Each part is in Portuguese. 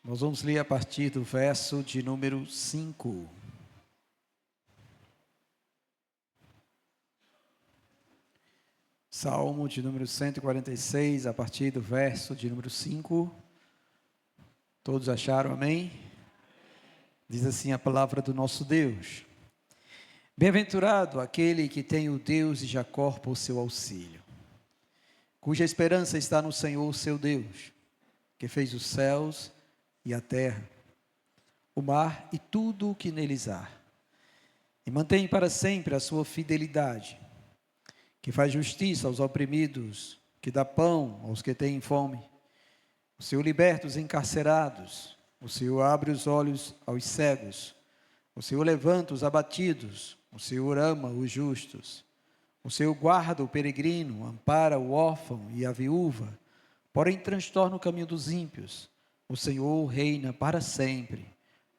Nós vamos ler a partir do verso de número 5. Salmo de número 146, a partir do verso de número 5. Todos acharam, amém? Diz assim a palavra do nosso Deus: Bem-aventurado aquele que tem o Deus de Jacó por seu auxílio, cuja esperança está no Senhor seu Deus, que fez os céus e a terra, o mar e tudo o que neles há, e mantém para sempre a sua fidelidade, que faz justiça aos oprimidos, que dá pão aos que têm fome. O Senhor liberta os encarcerados, o Senhor abre os olhos aos cegos, o Senhor levanta os abatidos, o Senhor ama os justos. O Senhor guarda o peregrino, ampara o órfão e a viúva, porém transtorna o caminho dos ímpios. O Senhor reina para sempre.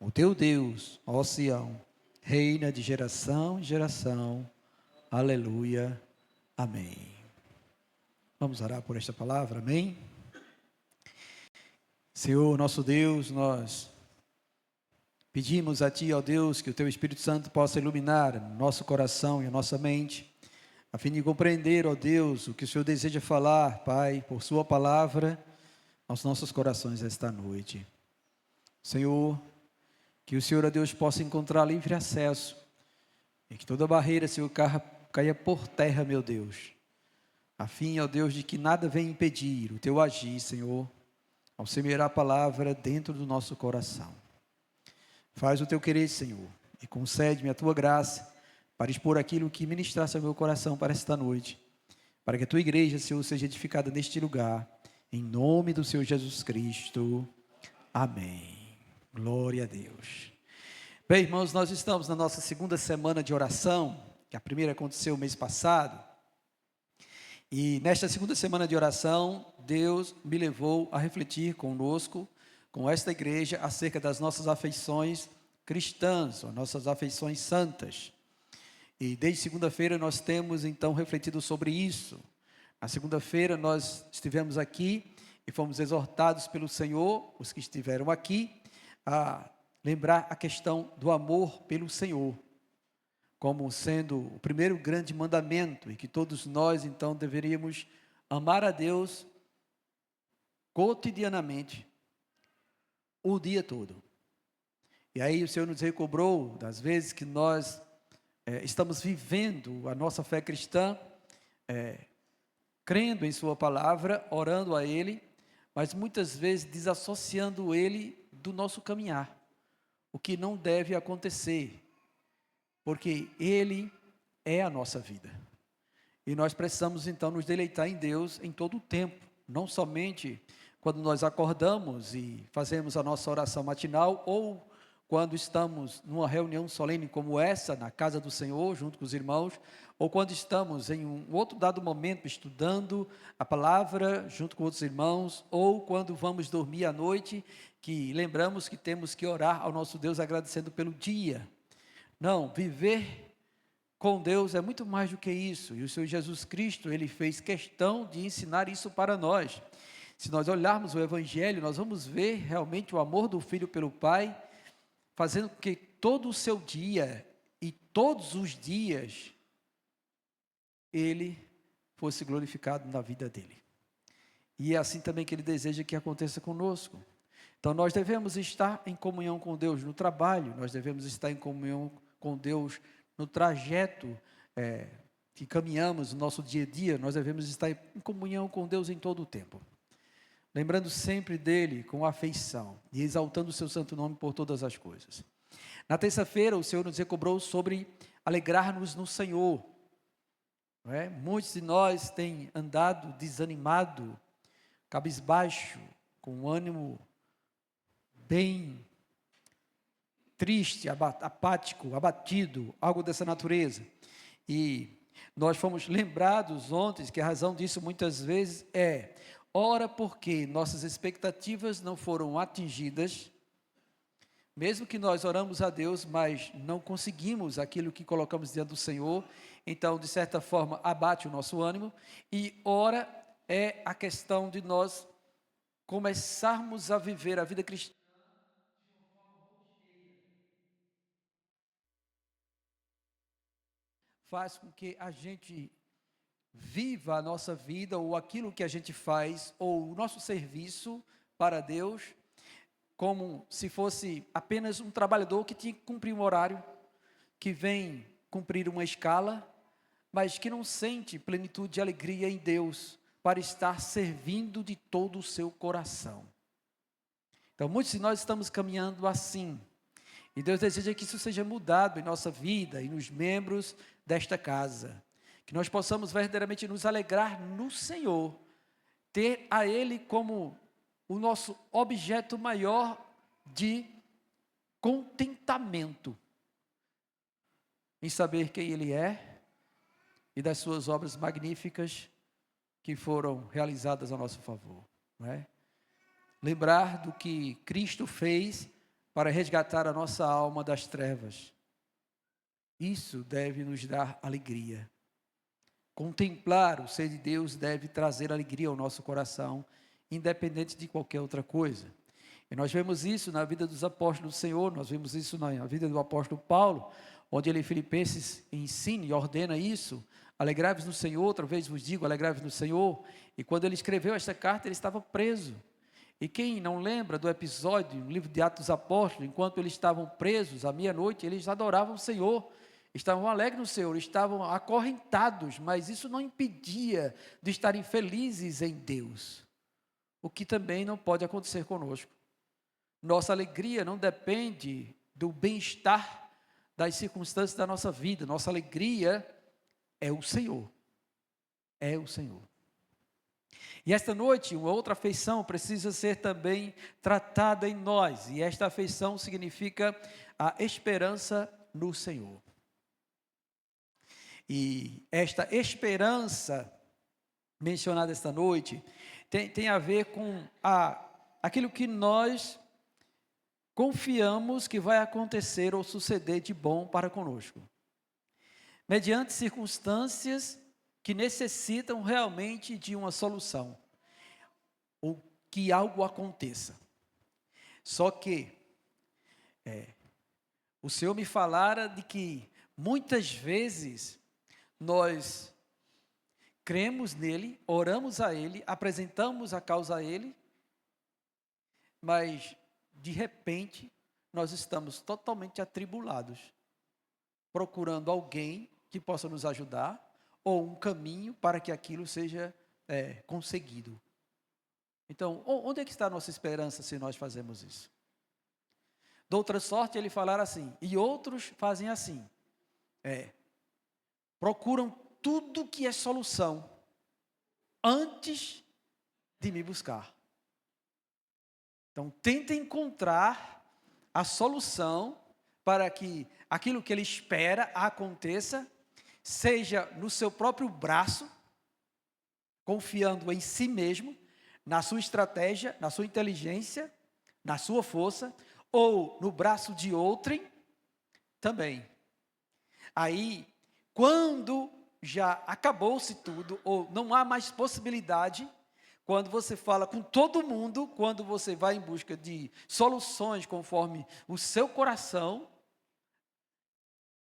O teu Deus, ó Sião, reina de geração em geração. Aleluia. Amém. Vamos orar por esta palavra, amém? Senhor, nosso Deus, nós pedimos a Ti, ó Deus, que o Teu Espírito Santo possa iluminar nosso coração e a nossa mente, a fim de compreender, ó Deus, o que o Senhor deseja falar, Pai, por Sua palavra, aos nossos corações esta noite. Senhor, que o Senhor, ó Deus, possa encontrar livre acesso, e que toda barreira, Senhor, caia por terra, meu Deus, a fim, ó Deus, de que nada venha impedir o Teu agir, Senhor, ao semear a palavra dentro do nosso coração. Faz o Teu querer, Senhor, e concede-me a Tua graça para expor aquilo que ministrasse ao meu coração para esta noite, para que a Tua igreja, Senhor, seja edificada neste lugar, em nome do Senhor Jesus Cristo. Amém. Glória a Deus. Bem, irmãos, nós estamos na nossa segunda semana de oração, que a primeira aconteceu o mês passado, e nesta segunda semana de oração, Deus me levou a refletir conosco, com esta igreja, acerca das nossas afeições cristãs, ou nossas afeições santas. E desde segunda-feira nós temos então refletido sobre isso. Na segunda-feira nós estivemos aqui e fomos exortados pelo Senhor, os que estiveram aqui, a lembrar a questão do amor pelo Senhor, como sendo o primeiro grande mandamento, e que todos nós então deveríamos amar a Deus cotidianamente, o dia todo. E aí o Senhor nos recobrou das vezes que nós estamos vivendo a nossa fé cristã, crendo em Sua palavra, orando a Ele, mas muitas vezes desassociando Ele do nosso caminhar, o que não deve acontecer, porque Ele é a nossa vida, e nós precisamos então nos deleitar em Deus em todo o tempo, não somente quando nós acordamos e fazemos a nossa oração matinal, ou quando estamos numa reunião solene como essa, na casa do Senhor, junto com os irmãos, ou quando estamos em um outro dado momento estudando a palavra junto com outros irmãos, ou quando vamos dormir à noite, que lembramos que temos que orar ao nosso Deus agradecendo pelo dia. Não, viver com Deus é muito mais do que isso, e o Senhor Jesus Cristo, Ele fez questão de ensinar isso para nós. Se nós olharmos o Evangelho, nós vamos ver realmente o amor do Filho pelo Pai, fazendo com que todo o seu dia e todos os dias Ele fosse glorificado na vida dele. E é assim também que Ele deseja que aconteça conosco. Então nós devemos estar em comunhão com Deus no trabalho, nós devemos estar em comunhão com Deus no trajeto que caminhamos no nosso dia a dia, nós devemos estar em comunhão com Deus em todo o tempo, lembrando sempre dEle com afeição e exaltando o seu santo nome por todas as coisas. Na terça-feira o Senhor nos recobrou sobre alegrar-nos no Senhor, não é? Muitos de nós têm andado desanimado, cabisbaixo, com um ânimo bem triste, apático, abatido, algo dessa natureza. E nós fomos lembrados ontem que a razão disso muitas vezes ora porque nossas expectativas não foram atingidas, mesmo que nós oramos a Deus, mas não conseguimos aquilo que colocamos diante do Senhor, então de certa forma abate o nosso ânimo. E ora é a questão de nós começarmos a viver a vida cristã faz com que a gente viva a nossa vida, ou aquilo que a gente faz, ou o nosso serviço para Deus, como se fosse apenas um trabalhador que tinha que cumprir um horário, que vem cumprir uma escala, mas que não sente plenitude de alegria em Deus, para estar servindo de todo o seu coração. Então, muitos de nós estamos caminhando assim, e Deus deseja que isso seja mudado em nossa vida e nos membros desta casa, que nós possamos verdadeiramente nos alegrar no Senhor, ter a Ele como o nosso objeto maior de contentamento, em saber quem Ele é e das suas obras magníficas que foram realizadas a nosso favor, não é? Lembrar do que Cristo fez para resgatar a nossa alma das trevas. Isso deve nos dar alegria. Contemplar o ser de Deus deve trazer alegria ao nosso coração, independente de qualquer outra coisa. E nós vemos isso na vida dos apóstolos do Senhor, nós vemos isso na vida do apóstolo Paulo, onde ele em Filipenses ensina e ordena isso: alegrai-vos no Senhor, outra vez vos digo, alegrai-vos no Senhor. E quando ele escreveu esta carta, ele estava preso. E quem não lembra do episódio no livro de Atos dos Apóstolos, enquanto eles estavam presos, à meia-noite, eles adoravam o Senhor, estavam alegres no Senhor, estavam acorrentados, mas isso não impedia de estarem felizes em Deus, o que também não pode acontecer conosco. Nossa alegria não depende do bem-estar das circunstâncias da nossa vida, nossa alegria é o Senhor, é o Senhor. E esta noite, uma outra afeição precisa ser também tratada em nós, e esta afeição significa a esperança no Senhor. E esta esperança mencionada esta noite tem a ver com aquilo que nós confiamos que vai acontecer ou suceder de bom para conosco, mediante circunstâncias que necessitam realmente de uma solução, ou que algo aconteça. Só que o Senhor me falara de que muitas vezes nós cremos nele, oramos a ele, apresentamos a causa a ele, mas de repente nós estamos totalmente atribulados, procurando alguém que possa nos ajudar, ou um caminho para que aquilo seja conseguido. Então, onde é que está a nossa esperança se nós fazemos isso? De outra sorte, ele falar assim, e outros fazem assim, procuram tudo que é solução, antes de me buscar. Então, tenta encontrar a solução para que aquilo que ele espera aconteça, seja no seu próprio braço, confiando em si mesmo, na sua estratégia, na sua inteligência, na sua força, ou no braço de outrem também. Aí, quando já acabou-se tudo, ou não há mais possibilidade, quando você fala com todo mundo, quando você vai em busca de soluções conforme o seu coração,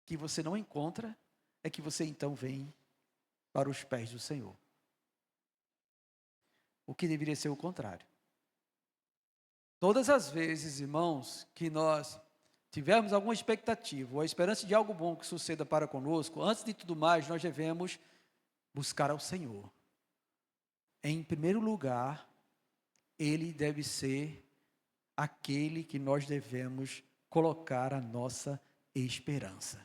que você não encontra, é que você então vem para os pés do Senhor. O que deveria ser o contrário. Todas as vezes, irmãos, que nós tivermos alguma expectativa, ou a esperança de algo bom que suceda para conosco, antes de tudo mais, nós devemos buscar ao Senhor. Em primeiro lugar, Ele deve ser aquele que nós devemos colocar a nossa esperança.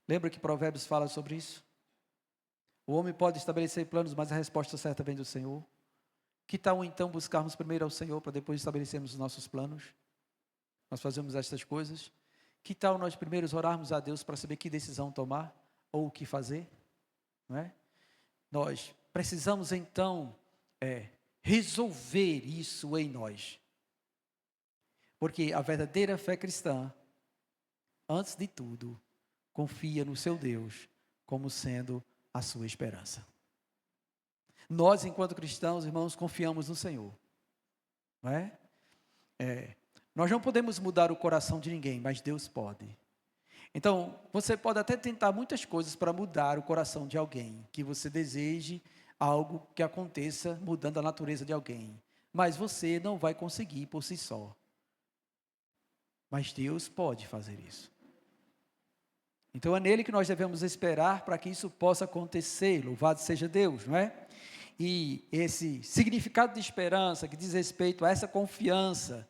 Lembra que Provérbios fala sobre isso? O homem pode estabelecer planos, mas a resposta certa vem do Senhor. Que tal então buscarmos primeiro ao Senhor, para depois estabelecermos os nossos planos? Nós fazemos estas coisas. Que tal nós primeiro orarmos a Deus para saber que decisão tomar, ou o que fazer? Não é? Nós precisamos então resolver isso em nós. Porque a verdadeira fé cristã, antes de tudo, confia no seu Deus como sendo a sua esperança. Nós, enquanto cristãos, irmãos, confiamos no Senhor. Não é? Nós não podemos mudar o coração de ninguém, mas Deus pode. Então, você pode até tentar muitas coisas para mudar o coração de alguém, que você deseje algo que aconteça mudando a natureza de alguém, mas você não vai conseguir por si só. Mas Deus pode fazer isso. Então é nele que nós devemos esperar para que isso possa acontecer. Louvado seja Deus, não é? E esse significado de esperança que diz respeito a essa confiança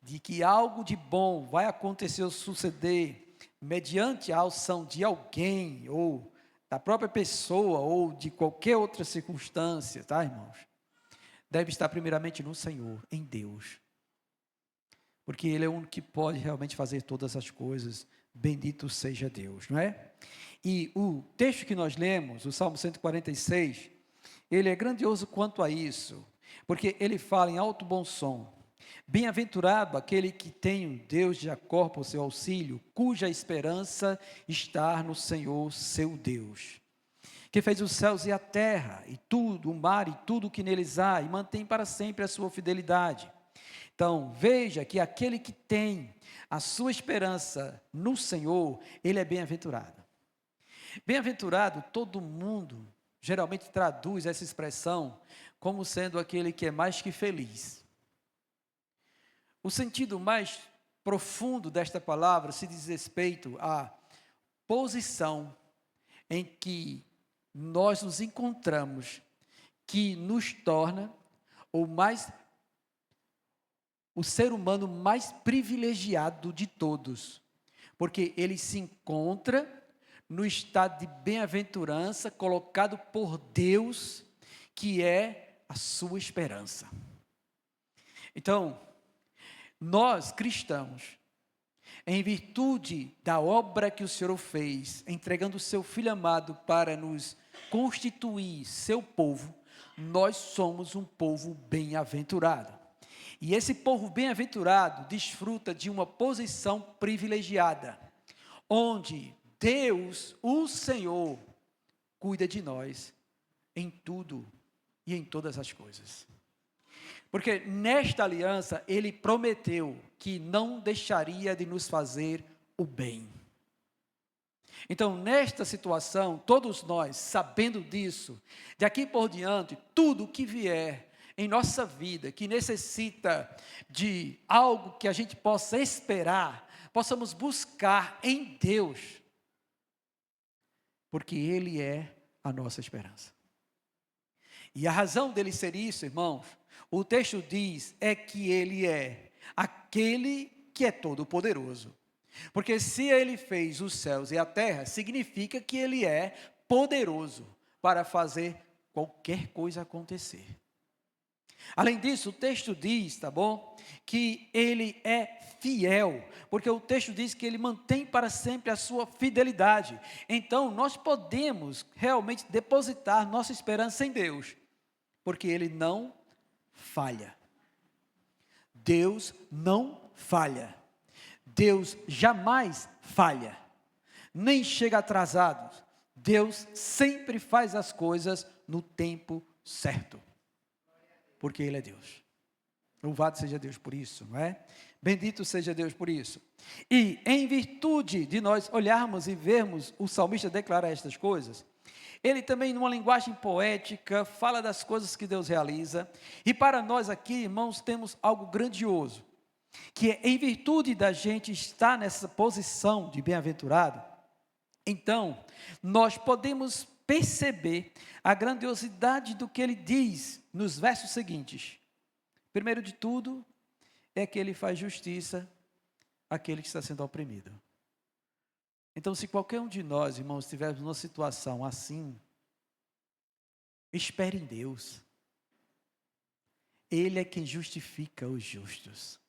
de que algo de bom vai acontecer ou suceder mediante a ação de alguém, ou da própria pessoa, ou de qualquer outra circunstância, tá, irmãos? Deve estar primeiramente no Senhor, em Deus. Porque Ele é o único que pode realmente fazer todas as coisas. Bendito seja Deus, não é? E o texto que nós lemos, o Salmo 146, ele é grandioso quanto a isso, porque ele fala em alto bom som: bem-aventurado aquele que tem o Deus de Jacó por seu auxílio, cuja esperança está no Senhor seu Deus, que fez os céus e a terra, e tudo, o mar e tudo o que neles há, e mantém para sempre a sua fidelidade. Então, veja que aquele que tem a sua esperança no Senhor, ele é bem-aventurado. Bem-aventurado, todo mundo geralmente traduz essa expressão como sendo aquele que é mais que feliz. O sentido mais profundo desta palavra se diz respeito à posição em que nós nos encontramos, que nos torna o ser humano mais privilegiado de todos, porque ele se encontra no estado de bem-aventurança colocado por Deus, que é a sua esperança. Então, nós cristãos, em virtude da obra que o Senhor fez, entregando o seu Filho amado para nos constituir seu povo, nós somos um povo bem-aventurado. E esse povo bem-aventurado desfruta de uma posição privilegiada, onde Deus, o Senhor, cuida de nós em tudo e em todas as coisas. Porque nesta aliança Ele prometeu que não deixaria de nos fazer o bem. Então, nesta situação, todos nós, sabendo disso, daqui por diante, tudo que vier em nossa vida, que necessita de algo que a gente possa esperar, possamos buscar em Deus, porque Ele é a nossa esperança. E a razão dele ser isso, irmãos, o texto diz, é que Ele é aquele que é todo poderoso. Porque se Ele fez os céus e a terra, significa que Ele é poderoso para fazer qualquer coisa acontecer. Além disso, o texto diz, tá bom, que Ele é fiel, porque o texto diz que Ele mantém para sempre a sua fidelidade. Então, nós podemos realmente depositar nossa esperança em Deus, porque Ele não falha. Deus não falha. Deus jamais falha, nem chega atrasado. Deus sempre faz as coisas no tempo certo, porque Ele é Deus. Louvado seja Deus por isso, não é? Bendito seja Deus por isso. E em virtude de nós olharmos e vermos o salmista declarar estas coisas, ele também, numa linguagem poética, fala das coisas que Deus realiza. E para nós aqui, irmãos, temos algo grandioso, que é em virtude da gente estar nessa posição de bem-aventurado, então, nós podemos perceber a grandiosidade do que ele diz nos versos seguintes. Primeiro de tudo, é que ele faz justiça àquele que está sendo oprimido. Então, se qualquer um de nós, irmãos, estivermos numa situação assim, espere em Deus. Ele é quem justifica os justos.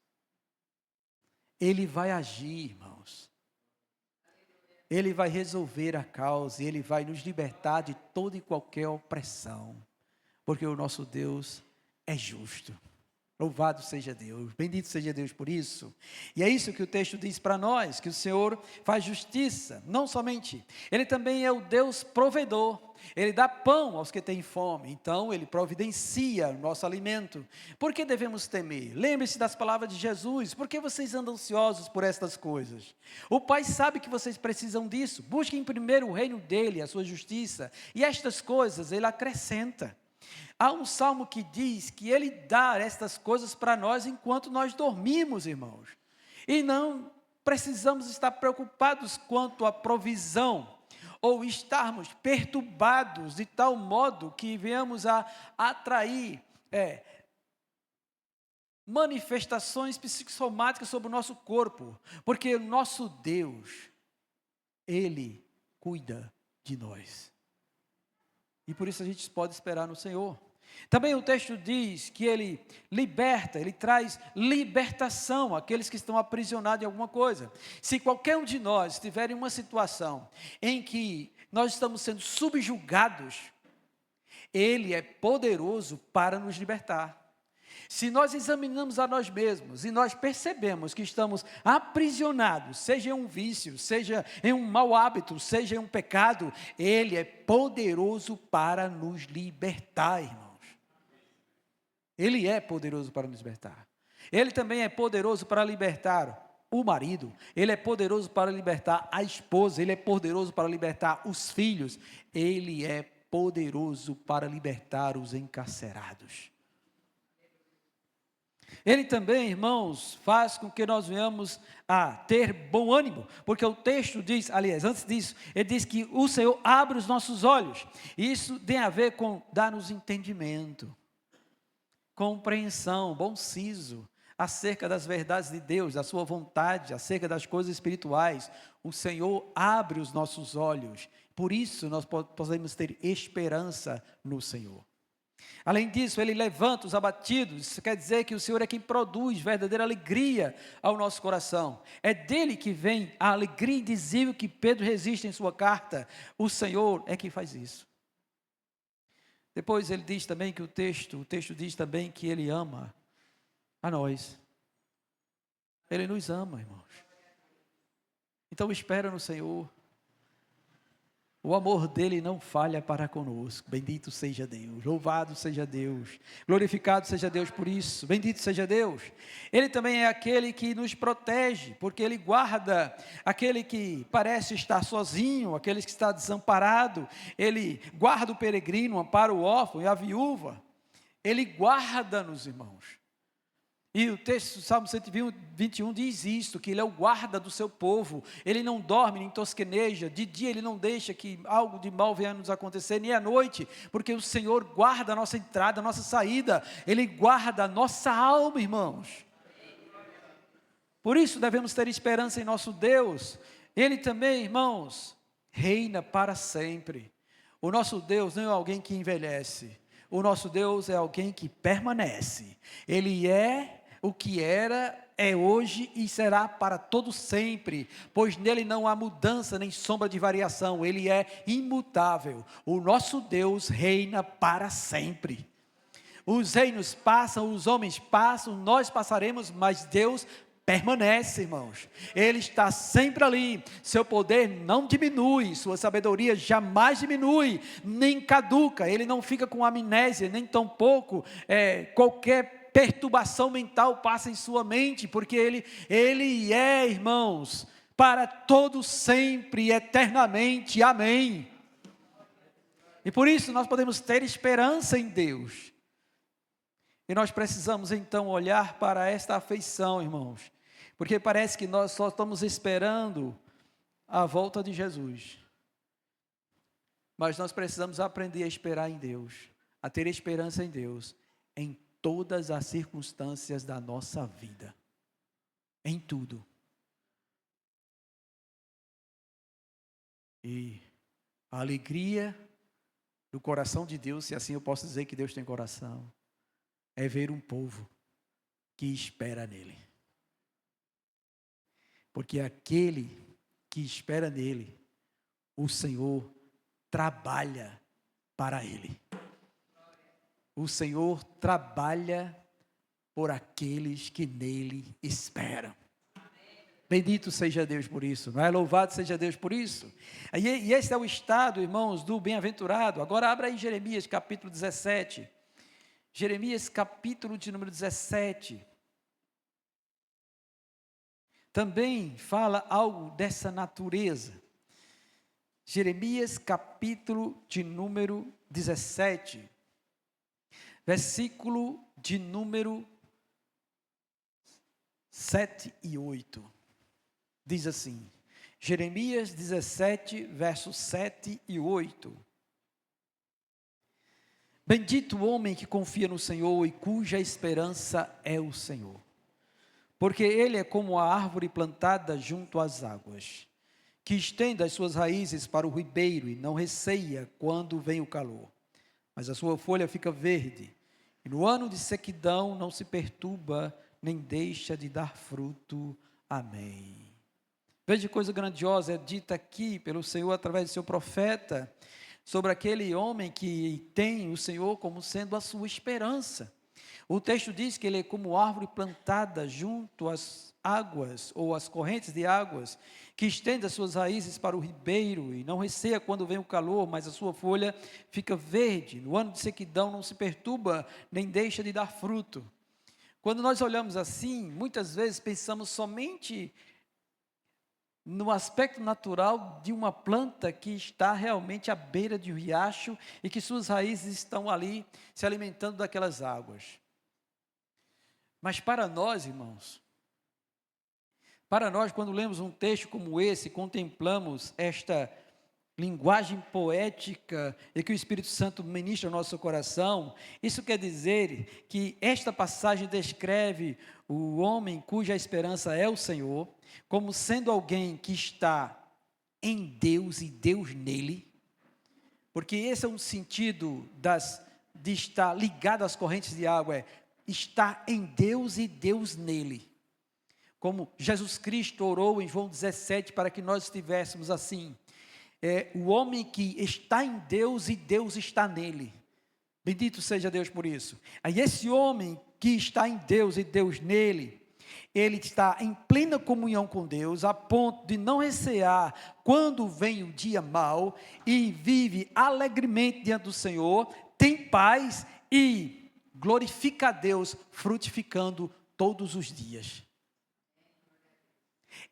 Ele vai agir, irmãos. Ele vai resolver a causa, e Ele vai nos libertar de toda e qualquer opressão, porque o nosso Deus é justo. Louvado seja Deus, bendito seja Deus por isso. E é isso que o texto diz para nós, que o Senhor faz justiça, não somente, Ele também é o Deus provedor, Ele dá pão aos que têm fome, então Ele providencia o nosso alimento. Por que devemos temer? Lembre-se das palavras de Jesus, por que vocês andam ansiosos por estas coisas? O Pai sabe que vocês precisam disso, busquem primeiro o reino dEle, a sua justiça, e estas coisas Ele acrescenta. Há um salmo que diz que Ele dá estas coisas para nós enquanto nós dormimos, irmãos. E não precisamos estar preocupados quanto à provisão, ou estarmos perturbados de tal modo que venhamos a atrair manifestações psicossomáticas sobre o nosso corpo, porque o nosso Deus, Ele cuida de nós. E por isso a gente pode esperar no Senhor. Também o texto diz que Ele liberta, Ele traz libertação àqueles que estão aprisionados em alguma coisa. Se qualquer um de nós estiver em uma situação em que nós estamos sendo subjugados, Ele é poderoso para nos libertar. Se nós examinamos a nós mesmos e nós percebemos que estamos aprisionados, seja em um vício, seja em um mau hábito, seja em um pecado, Ele é poderoso para nos libertar, irmãos. Ele é poderoso para nos libertar. Ele também é poderoso para libertar o marido, Ele é poderoso para libertar a esposa, Ele é poderoso para libertar os filhos, Ele é poderoso para libertar os encarcerados. Ele também, irmãos, faz com que nós venhamos a ter bom ânimo, porque o texto diz, aliás, antes disso, ele diz que o Senhor abre os nossos olhos, e isso tem a ver com dar-nos entendimento, compreensão, bom siso, acerca das verdades de Deus, da sua vontade, acerca das coisas espirituais. O Senhor abre os nossos olhos, por isso nós podemos ter esperança no Senhor. Além disso, Ele levanta os abatidos, isso quer dizer que o Senhor é quem produz verdadeira alegria ao nosso coração. É dele que vem a alegria indizível que Pedro registra em sua carta. O Senhor é quem faz isso. Depois ele diz também que o texto diz também que Ele ama a nós. Ele nos ama, irmãos. Então espera no Senhor. O amor dele não falha para conosco. Bendito seja Deus, louvado seja Deus, glorificado seja Deus por isso, bendito seja Deus. Ele também é aquele que nos protege, porque Ele guarda aquele que parece estar sozinho, aquele que está desamparado. Ele guarda o peregrino, ampara o órfão e a viúva. Ele guarda-nos, irmãos. E o texto do Salmo 121 diz isto, que Ele é o guarda do seu povo, Ele não dorme nem tosqueneja, de dia Ele não deixa que algo de mal venha a nos acontecer, nem à noite, porque o Senhor guarda a nossa entrada, a nossa saída, Ele guarda a nossa alma, irmãos. Por isso devemos ter esperança em nosso Deus. Ele também, irmãos, reina para sempre. O nosso Deus não é alguém que envelhece, o nosso Deus é alguém que permanece. Ele é o que era, é hoje e será para todo sempre, pois nele não há mudança nem sombra de variação, Ele é imutável. O nosso Deus reina para sempre. Os reinos passam, os homens passam, nós passaremos, mas Deus permanece, irmãos. Ele está sempre ali, seu poder não diminui, sua sabedoria jamais diminui, nem caduca, Ele não fica com amnésia, nem tampouco qualquer perturbação mental passa em sua mente, porque Ele é, irmãos, para todo sempre, eternamente, amém. E por isso nós podemos ter esperança em Deus. E nós precisamos então olhar para esta afeição, irmãos, porque parece que nós só estamos esperando a volta de Jesus. Mas nós precisamos aprender a esperar em Deus, a ter esperança em Deus, em todas as circunstâncias da nossa vida, em tudo. E a alegria do coração de Deus, se assim eu posso dizer que Deus tem coração, é ver um povo que espera nele. Porque aquele que espera nele, o Senhor trabalha para ele. O Senhor trabalha por aqueles que nele esperam. Bendito seja Deus por isso, não é? Louvado seja Deus por isso. E esse é o estado, irmãos, do bem-aventurado. Agora abra aí Jeremias capítulo 17. Jeremias capítulo de número 17. Também fala algo dessa natureza. Jeremias capítulo de número 17. Versículo de número 7 e 8. Diz assim, Jeremias 17, versos 7 e 8. Bendito o homem que confia no Senhor e cuja esperança é o Senhor. Porque ele é como a árvore plantada junto às águas, que estende as suas raízes para o ribeiro e não receia quando vem o calor. Mas a sua folha fica verde, e no ano de sequidão não se perturba, nem deixa de dar fruto. Amém. Veja que coisa grandiosa é dita aqui pelo Senhor através do seu profeta, sobre aquele homem que tem o Senhor como sendo a sua esperança. O texto diz que ele é como árvore plantada junto às águas, ou às correntes de águas, que estende as suas raízes para o ribeiro, e não receia quando vem o calor, mas a sua folha fica verde. No ano de sequidão não se perturba, nem deixa de dar fruto. Quando nós olhamos assim, muitas vezes pensamos somente no aspecto natural de uma planta que está realmente à beira de um riacho e que suas raízes estão ali se alimentando daquelas águas. Mas para nós, irmãos, para nós, quando lemos um texto como esse, contemplamos esta linguagem poética e que o Espírito Santo ministra ao nosso coração, isso quer dizer que esta passagem descreve o homem cuja esperança é o Senhor, como sendo alguém que está em Deus e Deus nele, porque esse é um sentido de estar ligado às correntes de água, é estar em Deus e Deus nele. Como Jesus Cristo orou em João 17 para que nós estivéssemos assim. É o homem que está em Deus e Deus está nele. Bendito seja Deus por isso. Aí esse homem que está em Deus e Deus nele, ele está em plena comunhão com Deus, a ponto de não recear quando vem o dia mau, e vive alegremente diante do Senhor, tem paz e glorifica a Deus, frutificando todos os dias.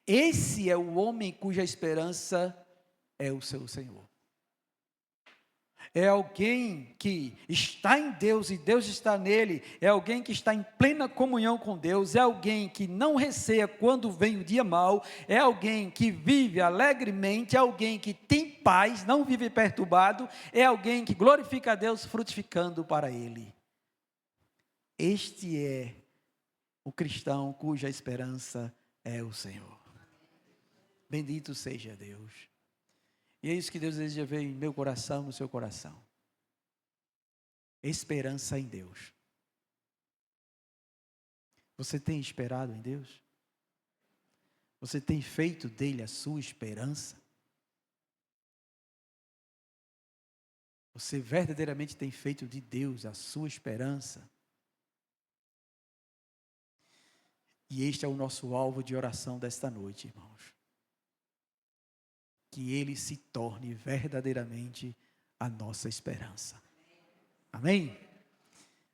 Esse é o homem cuja esperança é o seu Senhor. É alguém que está em Deus e Deus está nele, é alguém que está em plena comunhão com Deus, é alguém que não receia quando vem o dia mau, é alguém que vive alegremente, é alguém que tem paz, não vive perturbado, é alguém que glorifica a Deus frutificando para ele. Este é o cristão cuja esperança é o Senhor. Bendito seja Deus. E é isso que Deus deseja ver em meu coração, no seu coração. Esperança em Deus. Você tem esperado em Deus? Você tem feito dele a sua esperança? Você verdadeiramente tem feito de Deus a sua esperança? E este é o nosso alvo de oração desta noite, irmãos. Que ele se torne verdadeiramente a nossa esperança. Amém?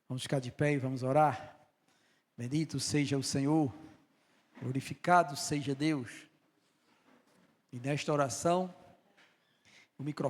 Vamos ficar de pé e vamos orar. Bendito seja o Senhor, glorificado seja Deus. E nesta oração, o microfone